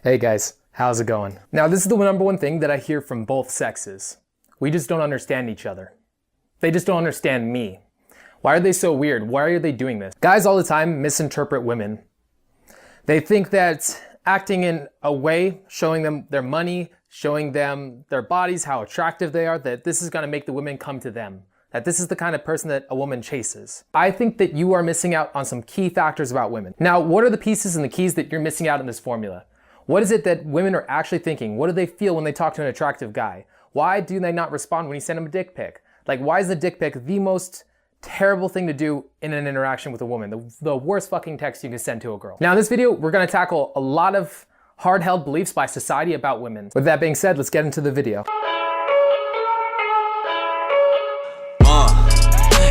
Hey guys, how's it going? Now this is the number one thing that I hear from both sexes. We just don't understand each other. They just don't understand me. Why are they so weird? Why are they doing this? Guys all the time misinterpret women. They think that acting in a way, showing them their money, showing them their bodies, how attractive they are, that this is gonna make the women come to them. That this is the kind of person that a woman chases. I think that you are missing out on some key factors about women. Now, what are the pieces and the keys that you're missing out in this formula? What is it that women are actually thinking? What do they feel when they talk to an attractive guy? Why do they not respond when you send them a dick pic? Like, why is the dick pic the most terrible thing to do in an interaction with a woman? The worst fucking text you can send to a girl. Now in this video, we're gonna tackle a lot of hard-held beliefs by society about women. With that being said, let's get into the video.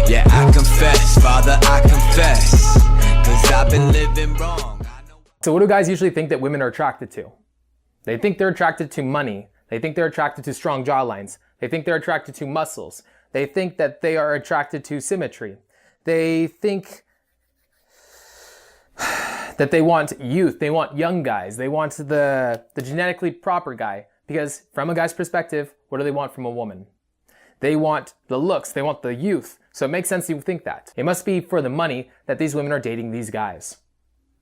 Yeah, I confess, Father, I confess, 'cause I've been living wrong. So what do guys usually think that women are attracted to? They think they're attracted to money. They think they're attracted to strong jawlines. They think they're attracted to muscles. They think that they are attracted to symmetry. They think that they want youth. They want young guys. They want the genetically proper guy. Because from a guy's perspective, what do they want from a woman? They want the looks. They want the youth. So it makes sense you think that. It must be for the money that these women are dating these guys.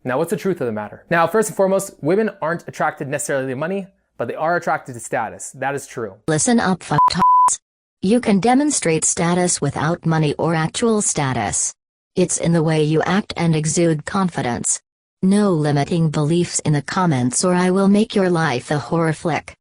Now, what's the truth of the matter? Now, first and foremost, women aren't attracted necessarily to money, but they are attracted to status. That is true. Listen up, fucktards. You can demonstrate status without money or actual status. It's in the way you act and exude confidence. No limiting beliefs in the comments or I will make your life a horror flick.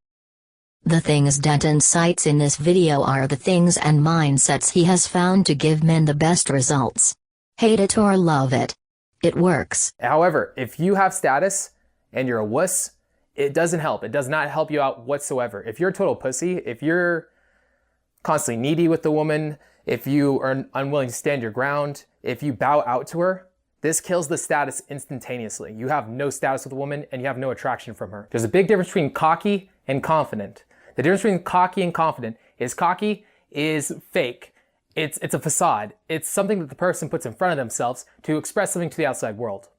The things Denton cites in this video are the things and mindsets he has found to give men the best results. Hate it or love it. It works. However, if you have status and you're a wuss, it doesn't help. It does not help you out whatsoever. If you're a total pussy, if you're constantly needy with the woman, if you are unwilling to stand your ground, if you bow out to her, this kills the status instantaneously. You have no status with a woman and you have no attraction from her. There's a big difference between cocky and confident. The difference between cocky and confident is cocky is fake. It's a facade. It's something that the person puts in front of themselves to express something to the outside world.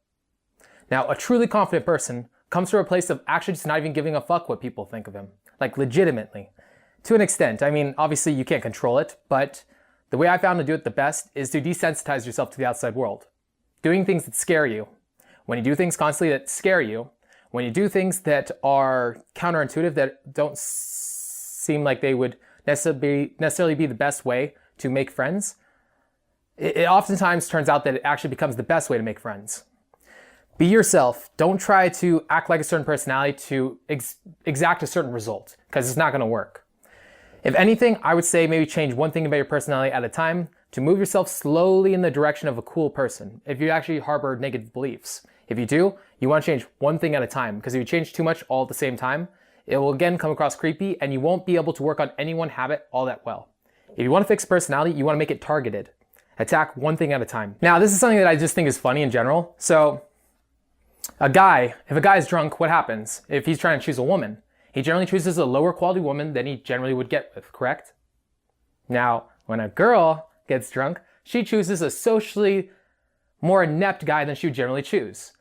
Now, a truly confident person comes from a place of actually just not even giving a fuck what people think of him. Like, legitimately. To an extent. I mean, obviously you can't control it, but the way I found to do it the best is to desensitize yourself to the outside world. Doing things that scare you. When you do things constantly that scare you, when you do things that are counterintuitive, that don't seem like they would necessarily be the best way to make friends, it oftentimes turns out that it actually becomes the best way to make friends. Be yourself. Don't try to act like a certain personality to exact a certain result, because it's not going to work. If anything, I would say maybe change one thing about your personality at a time to move yourself slowly in the direction of a cool person, if you actually harbor negative beliefs. If you do, you want to change one thing at a time, because if you change too much all at the same time, it will again come across creepy and you won't be able to work on any one habit all that well. If you want to fix personality, you want to make it targeted. Attack one thing at a time. Now, this is something that I just think is funny in general. So, if a guy is drunk, what happens? If he's trying to choose a woman, he generally chooses a lower quality woman than he generally would get with, correct? Now, when a girl gets drunk, she chooses a socially more inept guy than she would generally choose.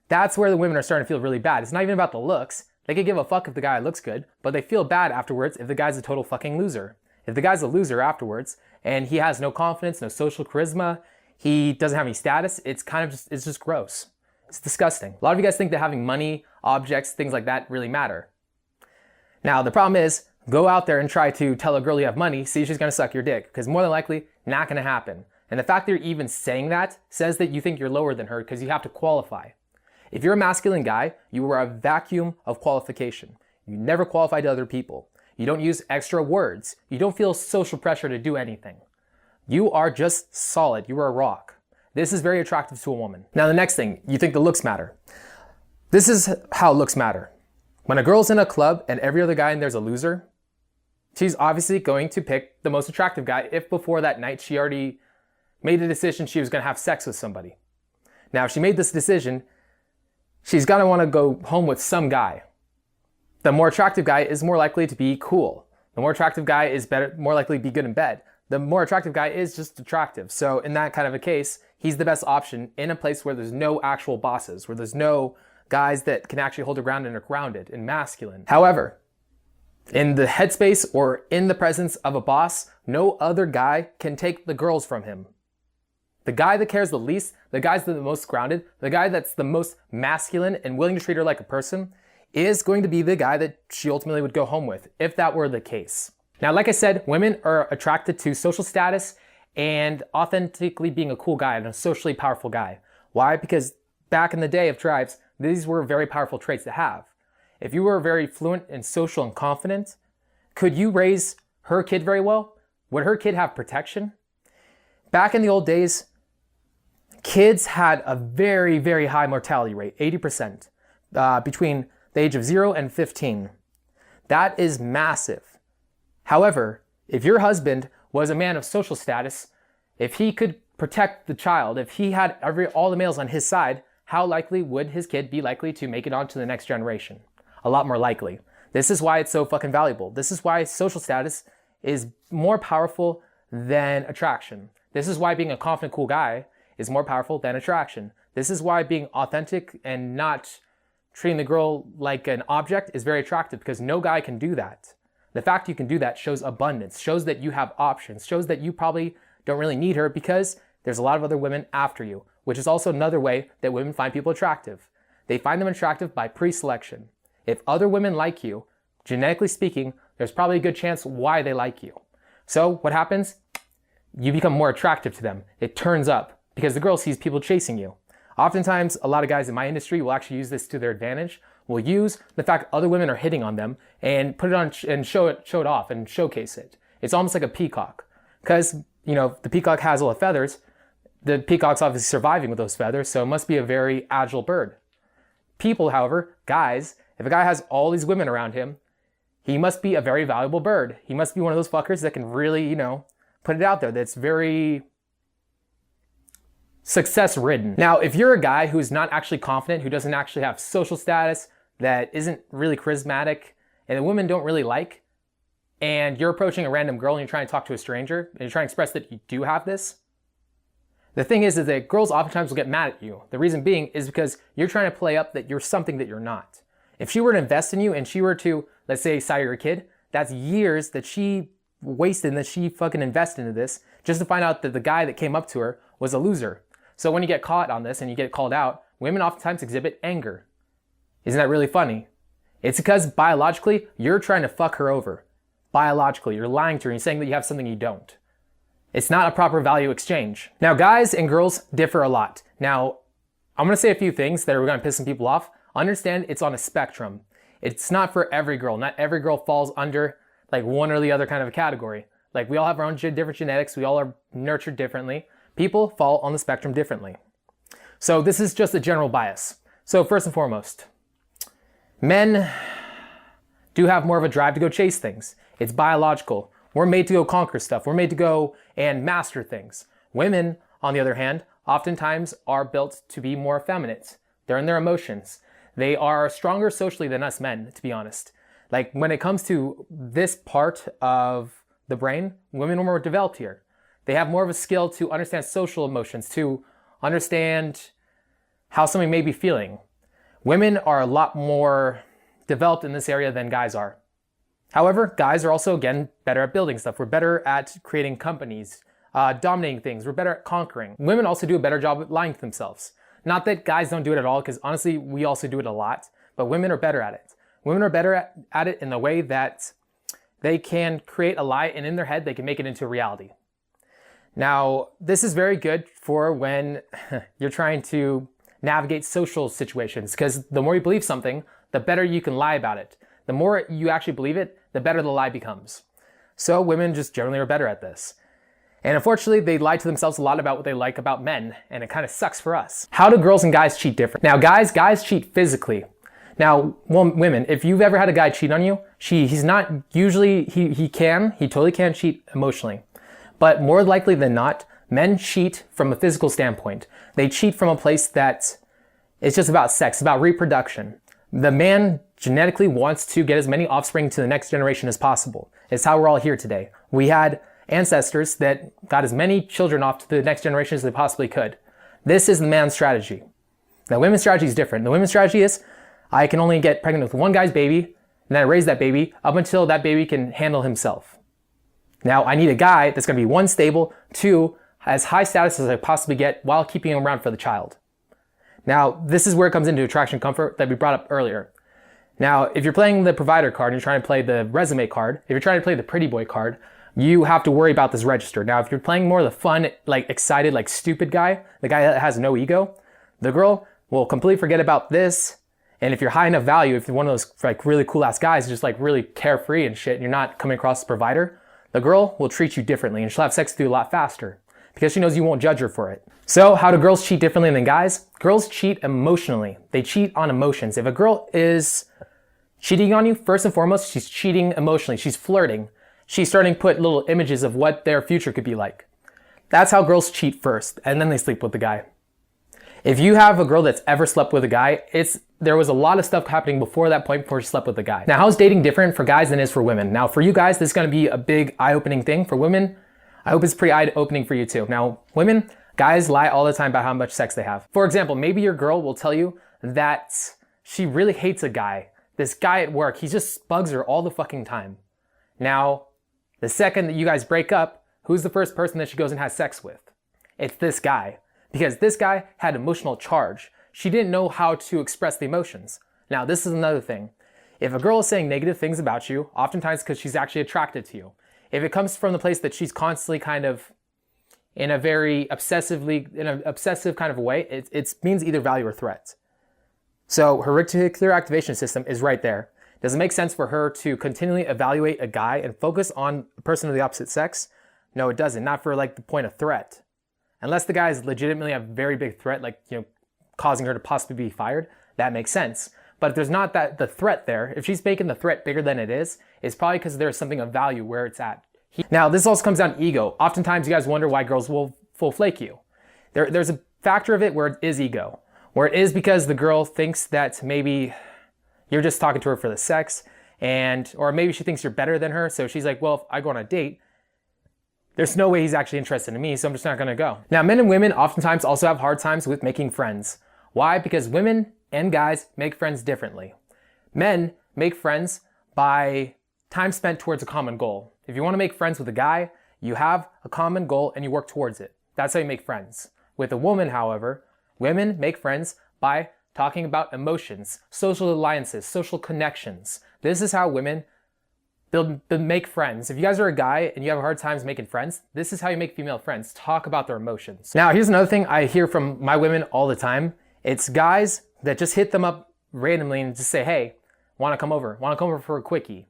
That's where the women are starting to feel really bad. It's not even about the looks. They could give a fuck if the guy looks good, but they feel bad afterwards if the guy's a total fucking loser. If the guy's a loser afterwards and he has no confidence, no social charisma, he doesn't have any status, it's just gross. It's disgusting. A lot of you guys think that having money, objects, things like that really matter. Now, the problem is, go out there and try to tell a girl you have money, see if she's gonna suck your dick, because more than likely, not gonna happen. And the fact that you're even saying that says that you think you're lower than her because you have to qualify. If you're a masculine guy, you are a vacuum of qualification. You never qualify to other people. You don't use extra words. You don't feel social pressure to do anything. You are just solid. You are a rock. This is very attractive to a woman. Now the next thing, you think the looks matter. This is how looks matter. When a girl's in a club and every other guy in there's a loser, she's obviously going to pick the most attractive guy if before that night she already made the decision she was going to have sex with somebody. Now if she made this decision, she's going to want to go home with some guy. The more attractive guy is more likely to be cool. The more attractive guy is more likely to be good in bed. The more attractive guy is just attractive. So in that kind of a case, he's the best option in a place where there's no actual bosses, where there's no guys that can actually hold their ground and are grounded and masculine. However, in the headspace or in the presence of a boss, no other guy can take the girls from him. The guy that cares the least, the guy's the most grounded, the guy that's the most masculine and willing to treat her like a person is going to be the guy that she ultimately would go home with, if that were the case. Now, like I said, women are attracted to social status and authentically being a cool guy and a socially powerful guy. Why? Because back in the day of tribes, these were very powerful traits to have. If you were very fluent and social and confident, could you raise her kid very well? Would her kid have protection? Back in the old days, kids had a very, very high mortality rate, 80%, between the age of 0 and 15. That is massive. However, if your husband was a man of social status, if he could protect the child, if he had all the males on his side, how likely would his kid be likely to make it on to the next generation? A lot more likely. This is why it's so fucking valuable. This is why social status is more powerful than attraction. This is why being a confident, cool guy is more powerful than attraction. This is why being authentic and not treating the girl like an object is very attractive, because no guy can do that. The fact you can do that shows abundance, shows that you have options, shows that you probably don't really need her because there's a lot of other women after you, which is also another way that women find people attractive. They find them attractive by pre-selection. If other women like you, genetically speaking, there's probably a good chance why they like you. So what happens? You become more attractive to them. It turns up because the girl sees people chasing you. Oftentimes, a lot of guys in my industry will actually use this to their advantage. Will use the fact other women are hitting on them and put it on and show it off and showcase it. It's almost like a peacock. Because, the peacock has all the feathers. The peacock's obviously surviving with those feathers, so it must be a very agile bird. People, however, guys, if a guy has all these women around him, he must be a very valuable bird. He must be one of those fuckers that can really, put it out there. That's very success-ridden. Now, if you're a guy who's not actually confident, who doesn't actually have social status, that isn't really charismatic, and the women don't really like, and you're approaching a random girl and you're trying to talk to a stranger, and you're trying to express that you do have this, the thing is that girls oftentimes will get mad at you. The reason being is because you're trying to play up that you're something that you're not. If she were to invest in you and she were to, let's say, sire your kid, that's years that she wasted and that she fucking invested into this just to find out that the guy that came up to her was a loser. So when you get caught on this and you get called out, women oftentimes exhibit anger. Isn't that really funny? It's because biologically, you're trying to fuck her over. Biologically, you're lying to her and saying that you have something you don't. It's not a proper value exchange. Now, guys and girls differ a lot. Now, I'm gonna say a few things that are gonna piss some people off. Understand it's on a spectrum. It's not for every girl. Not every girl falls under like one or the other kind of a category. Like we all have our own different genetics. We all are nurtured differently. People fall on the spectrum differently. So this is just a general bias. So first and foremost, men do have more of a drive to go chase things. It's biological. We're made to go conquer stuff. We're made to go and master things. Women, on the other hand, oftentimes are built to be more effeminate. They're in their emotions. They are stronger socially than us men, to be honest. Like when it comes to this part of the brain, women are more developed here. They have more of a skill to understand social emotions, to understand how somebody may be feeling. Women are a lot more developed in this area than guys are. However, guys are also, again, better at building stuff. We're better at creating companies, dominating things. We're better at conquering. Women also do a better job at lying to themselves. Not that guys don't do it at all, because honestly, we also do it a lot, but women are better at it. Women are better at it in the way that they can create a lie, and in their head, they can make it into reality. Now, this is very good for when you're trying to navigate social situations, because the more you believe something, the better you can lie about it. The more you actually believe it, the better the lie becomes. So women just generally are better at this. And unfortunately, they lie to themselves a lot about what they like about men, and it kind of sucks for us. How do girls and guys cheat different? Now, guys cheat physically. Now, women, if you've ever had a guy cheat on you, he's not usually, he totally can cheat emotionally. But more likely than not, men cheat from a physical standpoint. They cheat from a place that it's just about sex, about reproduction. The man genetically wants to get as many offspring to the next generation as possible. It's how we're all here today. We had ancestors that got as many children off to the next generation as they possibly could. This is the man's strategy. Now, women's strategy is different. The women's strategy is, I can only get pregnant with one guy's baby, and then I raise that baby up until that baby can handle himself. Now, I need a guy that's going to be one, stable, two, as high status as I possibly get while keeping him around for the child. Now, this is where it comes into attraction comfort that we brought up earlier. Now, if you're playing the provider card and you're trying to play the resume card, if you're trying to play the pretty boy card, you have to worry about this register. Now, if you're playing more of the fun, like excited, like stupid guy, the guy that has no ego, the girl will completely forget about this. And if you're high enough value, if you're one of those like really cool ass guys, just like really carefree and shit, and you're not coming across as a provider, the girl will treat you differently and she'll have sex with you a lot faster because she knows you won't judge her for it. So how do girls cheat differently than guys? Girls cheat emotionally. They cheat on emotions. If a girl is cheating on you, first and foremost, she's cheating emotionally. She's flirting. She's starting to put little images of what their future could be like. That's how girls cheat first, and then they sleep with the guy. If you have a girl that's ever slept with a guy, there was a lot of stuff happening before that point before she slept with the guy. Now, how's dating different for guys than it is for women? Now, for you guys, this is going to be a big eye-opening thing. For women, I hope it's pretty eye-opening for you too. Now, women, guys lie all the time about how much sex they have. For example, maybe your girl will tell you that she really hates a guy. This guy at work, he just bugs her all the fucking time. Now, the second that you guys break up, who's the first person that she goes and has sex with? It's this guy. Because this guy had emotional charge. She didn't know how to express the emotions. Now, this is another thing. If a girl is saying negative things about you, oftentimes because she's actually attracted to you. If it comes from the place that she's constantly kind of in an obsessive kind of way, it means either value or threat. So her reticular activation system is right there. Does it make sense for her to continually evaluate a guy and focus on a person of the opposite sex? No, it doesn't. Not for like the point of threat. Unless the guy is legitimately a very big threat, like, causing her to possibly be fired, that makes sense. But if there's not the threat there, if she's making the threat bigger than it is, it's probably because there's something of value where it's at. Now, this also comes down to ego. Oftentimes, you guys wonder why girls will full flake you. There's a factor of it where it is ego. Where it is because the girl thinks that maybe you're just talking to her for the sex, or maybe she thinks you're better than her, so she's like, well, if I go on a date, there's no way he's actually interested in me, so I'm just not gonna go. Now, men and women oftentimes also have hard times with making friends. Why? Because women and guys make friends differently. Men make friends by time spent towards a common goal. If you wanna make friends with a guy, you have a common goal and you work towards it. That's how you make friends. With a woman, however, women make friends by talking about emotions, social alliances, social connections. This is how women They'll make friends. If you guys are a guy and you have hard times making friends, this is how you make female friends. Talk about their emotions. Now, here's another thing I hear from my women all the time. It's guys that just hit them up randomly and just say, hey, wanna come over? Wanna come over for a quickie?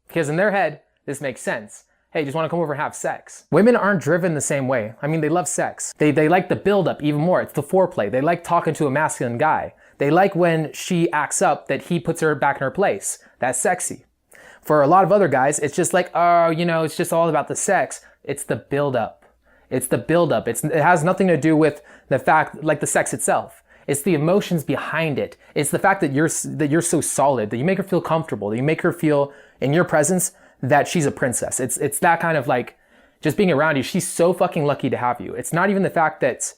Because in their head, this makes sense. Hey, just wanna come over and have sex. Women aren't driven the same way. I mean, they love sex. They like the build up even more. It's the foreplay. They like talking to a masculine guy. They like when she acts up that he puts her back in her place. That's sexy. For a lot of other guys, it's just like, oh, it's just all about the sex. It's the buildup. It's the buildup. It has nothing to do with the fact, like the sex itself. It's the emotions behind it. It's the fact that you're so solid, that you make her feel comfortable, that you make her feel in your presence that she's a princess. It's that kind of like, just being around you, she's so fucking lucky to have you. It's not even the fact that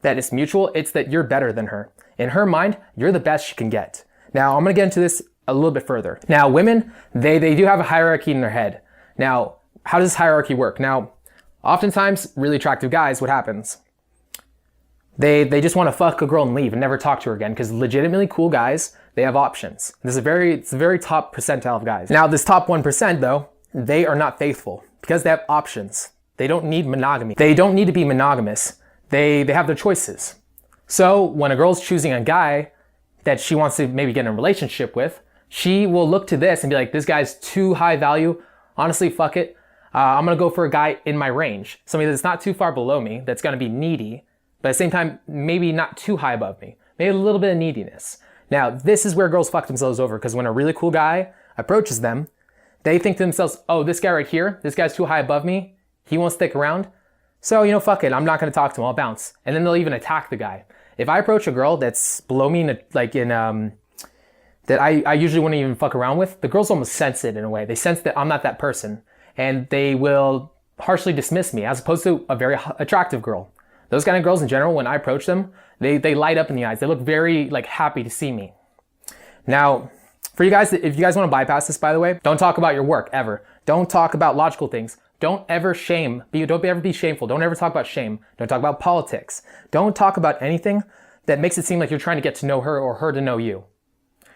it's mutual, it's that you're better than her. In her mind, you're the best she can get. Now, I'm gonna get into this a little bit further. Now, women, they do have a hierarchy in their head. Now, how does this hierarchy work? Now, oftentimes, really attractive guys, what happens? They just want to fuck a girl and leave and never talk to her again, because legitimately cool guys, they have options. It's a very top percentile of guys. Now, this top 1%, though, they are not faithful because they have options. They don't need monogamy. They don't need to be monogamous. They have their choices. So when a girl's choosing a guy that she wants to maybe get in a relationship with, she will look to this and be like, this guy's too high value. Honestly, fuck it. I'm gonna go for a guy in my range. Somebody that's not too far below me, that's gonna be needy, but at the same time, maybe not too high above me. Maybe a little bit of neediness. Now, this is where girls fuck themselves over, because when a really cool guy approaches them, they think to themselves, oh, this guy right here, this guy's too high above me. He won't stick around. So, fuck it. I'm not gonna talk to him. I'll bounce. And then they'll even attack the guy. If I approach a girl that's below me that I usually wouldn't even fuck around with, the girls almost sense it in a way. They sense that I'm not that person, and they will harshly dismiss me, as opposed to a very attractive girl. Those kind of girls in general, when I approach them, they light up in the eyes. They look very like happy to see me. Now, for you guys, if you guys want to bypass this, by the way, don't talk about your work ever. Don't talk about logical things. Don't ever don't ever be shameful. Don't ever talk about shame. Don't talk about politics. Don't talk about anything that makes it seem like you're trying to get to know her or her to know you.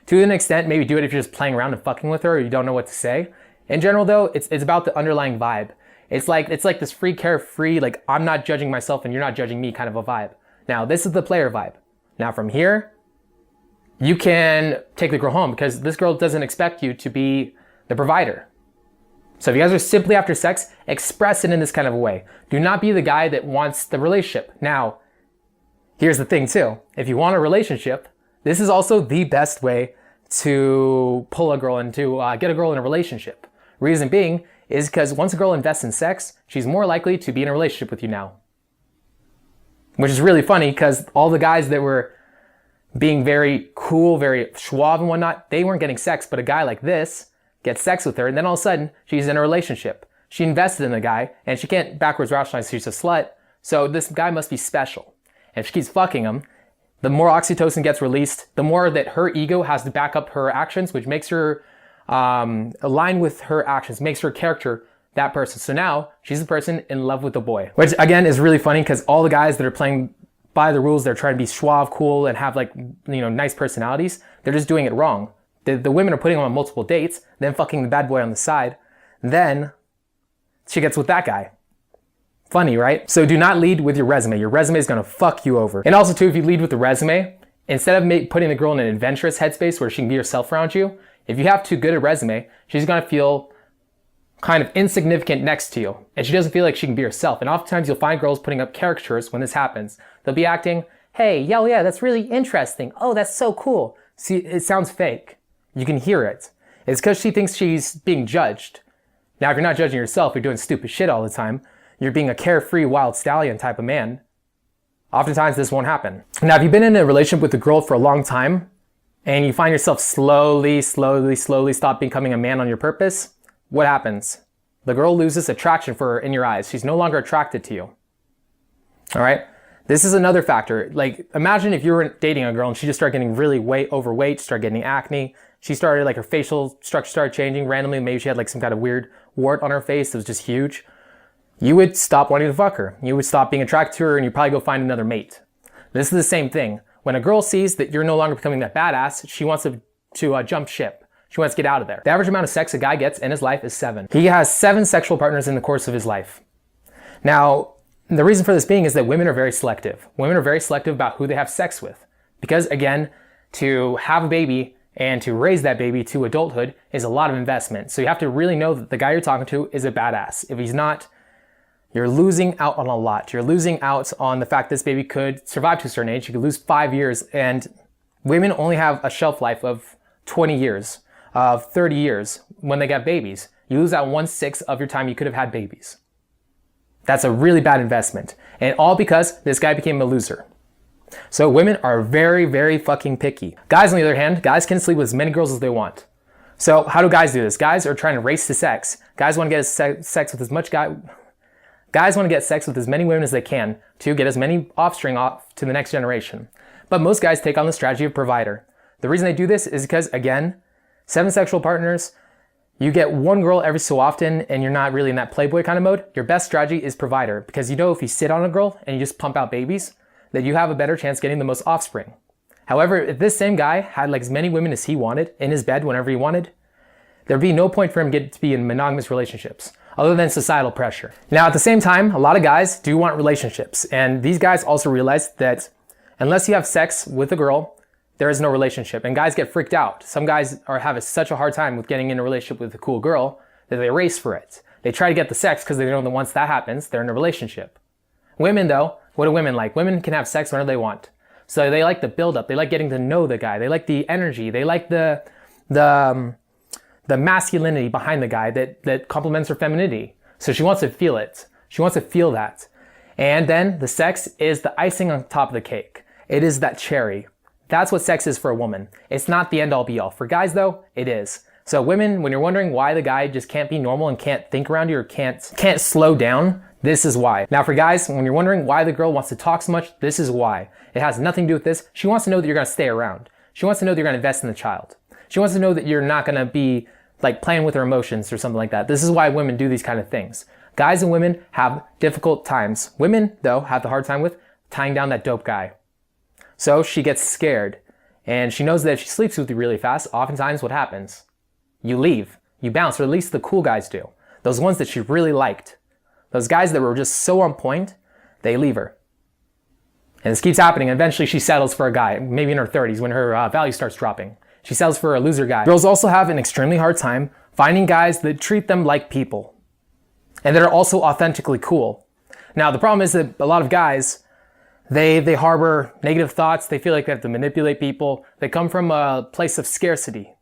To an extent, maybe do it if you're just playing around and fucking with her or you don't know what to say. In general though, it's about the underlying vibe. It's like this free, carefree, like I'm not judging myself and you're not judging me kind of a vibe. Now this is the player vibe. Now from here, you can take the girl home because this girl doesn't expect you to be the provider. So if you guys are simply after sex, express it in this kind of a way. Do not be the guy that wants the relationship. Now, here's the thing too. If you want a relationship, this is also the best way to pull a girl into, get a girl in a relationship. Reason being is because once a girl invests in sex, she's more likely to be in a relationship with you now. Which is really funny because all the guys that were being very cool, very suave and whatnot, they weren't getting sex, but a guy like this gets sex with her, and then all of a sudden, she's in a relationship. She invested in the guy, and she can't backwards rationalize she's a slut, so this guy must be special. And if she keeps fucking him, the more oxytocin gets released, the more that her ego has to back up her actions, which makes her align with her actions, makes her character that person. So now, she's the person in love with the boy. Which, again, is really funny, because all the guys that are playing by the rules, they're trying to be suave, cool, and have, like, you know, nice personalities, they're just doing it wrong. The women are putting him on multiple dates, then fucking the bad boy on the side. Then she gets with that guy. Funny, right? So do not lead with your resume. Your resume is going to fuck you over. And also too, if you lead with the resume, instead of putting the girl in an adventurous headspace where she can be herself around you, if you have too good a resume, she's going to feel kind of insignificant next to you. And she doesn't feel like she can be herself. And oftentimes you'll find girls putting up caricatures when this happens. They'll be acting, hey, yeah, that's really interesting. Oh, that's so cool. See, it sounds fake. You can hear it. It's because she thinks she's being judged. Now, if you're not judging yourself, you're doing stupid shit all the time, you're being a carefree wild stallion type of man, oftentimes this won't happen. Now, if you've been in a relationship with a girl for a long time, and you find yourself slowly stop becoming a man on your purpose, what happens? The girl loses attraction for her in your eyes. She's no longer attracted to you. All right? This is another factor. Like, imagine if you were dating a girl and she just started getting really overweight, started getting acne. She started, like, her facial structure started changing randomly. Maybe she had, like, some kind of weird wart on her face that was just huge. You would stop wanting to fuck her. You would stop being attracted to her and you'd probably go find another mate. This is the same thing. When a girl sees that you're no longer becoming that badass, she wants to jump ship. She wants to get out of there. The average amount of sex a guy gets in his life is 7. He has 7 sexual partners in the course of his life. Now, the reason for this being is that women are very selective. Women are very selective about who they have sex with. Because, again, to have a baby and to raise that baby to adulthood is a lot of investment. So you have to really know that the guy you're talking to is a badass. If he's not, you're losing out on a lot. You're losing out on the fact this baby could survive to a certain age. You could lose 5 years, and women only have a shelf life of 20 years, of 30 years when they get babies. You lose out 1/6 of your time you could have had babies. That's a really bad investment. And all because this guy became a loser. So women are very, very fucking picky. Guys, on the other hand, guys can sleep with as many girls as they want. So how do guys do this? Guys are trying to race to sex. Guys want to get sex with as much Guys want to get sex with as many women as they can to get as many offspring off to the next generation. But most guys take on the strategy of provider. The reason they do this is because, again, 7 sexual partners, you get one girl every so often and you're not really in that playboy kind of mode. Your best strategy is provider, because you know if you sit on a girl and you just pump out babies, that you have a better chance getting the most offspring. However, if this same guy had like as many women as he wanted in his bed whenever he wanted, there'd be no point for him to be in monogamous relationships other than societal pressure. Now, at the same time, a lot of guys do want relationships, and these guys also realize that unless you have sex with a girl, there is no relationship, and guys get freaked out. Some guys have such a hard time with getting in a relationship with a cool girl that they race for it. They try to get the sex because they know that once that happens, they're in a relationship. Women, though, what do women like? Women can have sex whenever they want. So they like the build-up. They like getting to know the guy. They like the energy. They like the masculinity behind the guy that complements her femininity. So she wants to feel it. She wants to feel that. And then the sex is the icing on top of the cake. It is that cherry. That's what sex is for a woman. It's not the end-all be-all. For guys, though, it is. So women, when you're wondering why the guy just can't be normal and can't think around you or can't slow down, This is why. Now for guys, when you're wondering why the girl wants to talk so much, this is why. It has nothing to do with this. She wants to know that you're gonna stay around. She wants to know that you're gonna invest in the child. She wants to know that you're not gonna be like playing with her emotions or something like that. This is why women do these kind of things. Guys and women have difficult times. Women, though, have the hard time with tying down that dope guy. So she gets scared. And she knows that if she sleeps with you really fast, oftentimes what happens? You leave. You bounce, or at least the cool guys do. Those ones that she really liked. Those guys that were just so on point, they leave her. And this keeps happening. And eventually she settles for a guy, maybe in her 30s when her value starts dropping. She settles for a loser guy. Girls also have an extremely hard time finding guys that treat them like people. And that are also authentically cool. Now the problem is that a lot of guys, they harbor negative thoughts. They feel like they have to manipulate people. They come from a place of scarcity.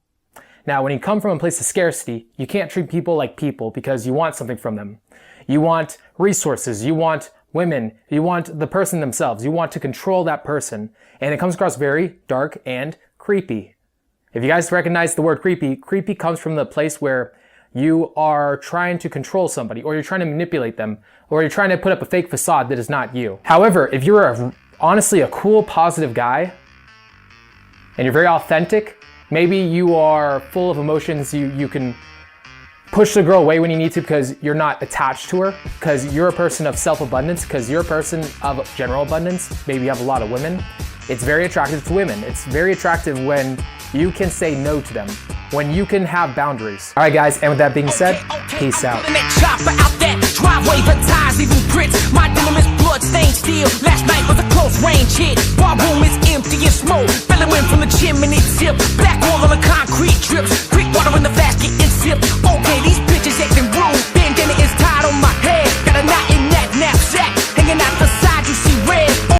Now, when you come from a place of scarcity, you can't treat people like people because you want something from them. You want resources. You want women. You want the person themselves. You want to control that person. And it comes across very dark and creepy. If you guys recognize the word creepy, creepy comes from the place where you are trying to control somebody, or you're trying to manipulate them, or you're trying to put up a fake facade that is not you. However, if you're honestly a cool, positive guy, and you're very authentic, maybe you are full of emotions, you can push the girl away when you need to because you're not attached to her, because you're a person of self-abundance, because you're a person of general abundance, maybe you have a lot of women. It's very attractive to women. It's very attractive when you can say no to them, when you can have boundaries. All right, guys, and with that being said, peace out. Driveway, the tires, even prints. My denim is blood stained steel. Last night was a close range hit. Bar room is empty and smoke. Billowing from the chimney tip.